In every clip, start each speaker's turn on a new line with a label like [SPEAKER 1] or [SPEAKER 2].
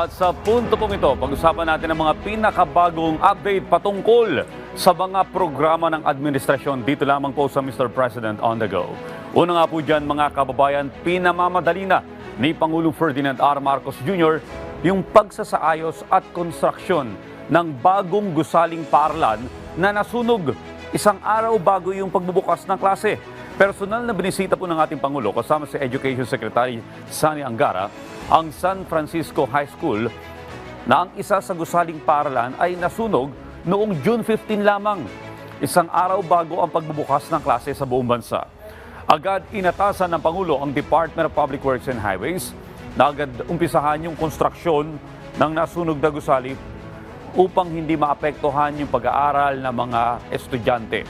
[SPEAKER 1] At sa punto pong ito, pag-usapan natin ang mga pinakabagong update patungkol sa mga programa ng administrasyon dito lamang po sa Mr. President on the Go. Una nga po dyan mga kababayan, pinamamadali na ni Pangulong Ferdinand R. Marcos Jr. yung pagsasaayos at konstruksyon ng bagong gusaling paaralan na nasunog isang araw bago yung pagbubukas ng klase. Personal na binisita po ng ating Pangulo kasama si Education Secretary Sani Angara ang San Francisco High School na ang isa sa gusaling paaralan ay nasunog noong June 15 lamang, isang araw bago ang pagbubukas ng klase sa buong bansa. Agad inatasan ng Pangulo ang Department of Public Works and Highways na agad umpisahan yung konstruksyon ng nasunog na gusali upang hindi maapektuhan yung pag-aaral ng mga estudyante.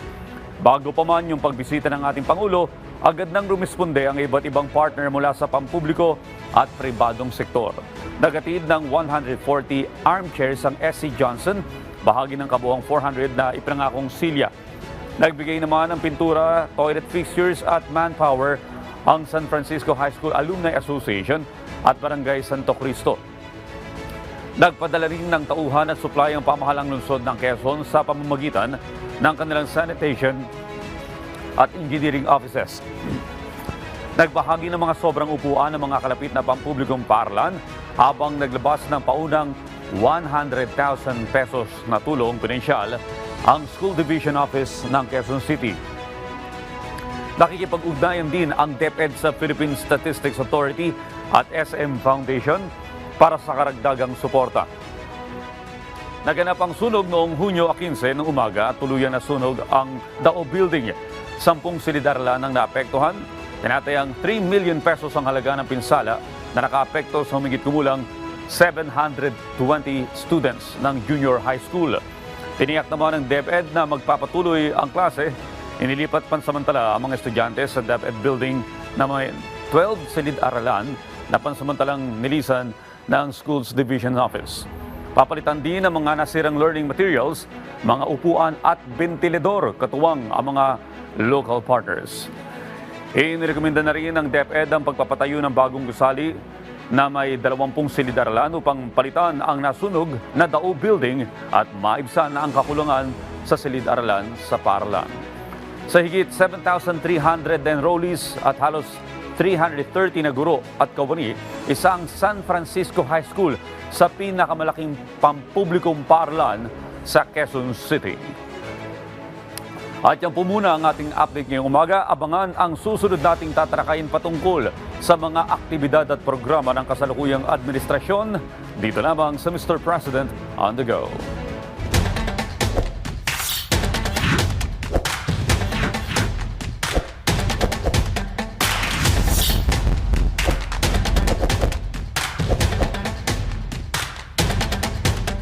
[SPEAKER 1] Bago pa man yung pagbisita ng ating Pangulo, agad nang rumisponde ang iba't ibang partner mula sa pampubliko at pribadong sektor. Nagatid ng 140 armchairs ang SC Johnson, bahagi ng kabuuang 400 na ipinangakong silya. Nagbigay naman ng pintura, toilet fixtures at manpower ang San Francisco High School Alumni Association at Barangay Santo Cristo. Nagpadala rin ng tauhan at supply ang pamahalang lungsod ng Quezon sa pamamagitan ng kanilang sanitation at engineering offices. Nagbahagi ng mga sobrang upuan ng mga kalapit na pampublikong paaralan habang naglabas ng paunang 100,000 pesos na tulong pinansyal ang School Division Office ng Quezon City. Nakikipag-ugnayan din ang DepEd sa Philippine Statistics Authority at SM Foundation para sa karagdagang suporta. Naganap ang sunog noong Hunyo 15 ng umaga at tuluyan na sunog ang Dao Building. 10 silid-aralan ang naapektuhan. Tinatayang 3 million pesos ang halaga ng pinsala na nakaapekto sa humigit kumulang 720 students ng junior high school. Tiniyak naman ng DepEd na magpapatuloy ang klase. Inilipat pansamantala ang mga estudyante sa DepEd Building na may 12 silid-aralan na pansamantalang nilisan ng Schools Division Office. Papalitan din ang mga nasirang learning materials, mga upuan at ventilador, katuwang ang mga local partners. Inirekomenda na rin ng DepEd ang pagpapatayo ng bagong gusali na may 20 silid-aralan upang palitan ang nasunog na Dao Building at maibsan ang kakulangan sa silid-aralan sa paaralan. Sa higit 7,300 enrollees at halos 330 na guro at kawani, isang San Francisco High School sa pinakamalaking pampublikong paaralan sa Quezon City. At yan po muna ang ating update ngayong umaga. Abangan ang susunod nating tatalakayin patungkol sa mga aktibidad at programa ng kasalukuyang administrasyon dito lamang sa Mr. President on the Go.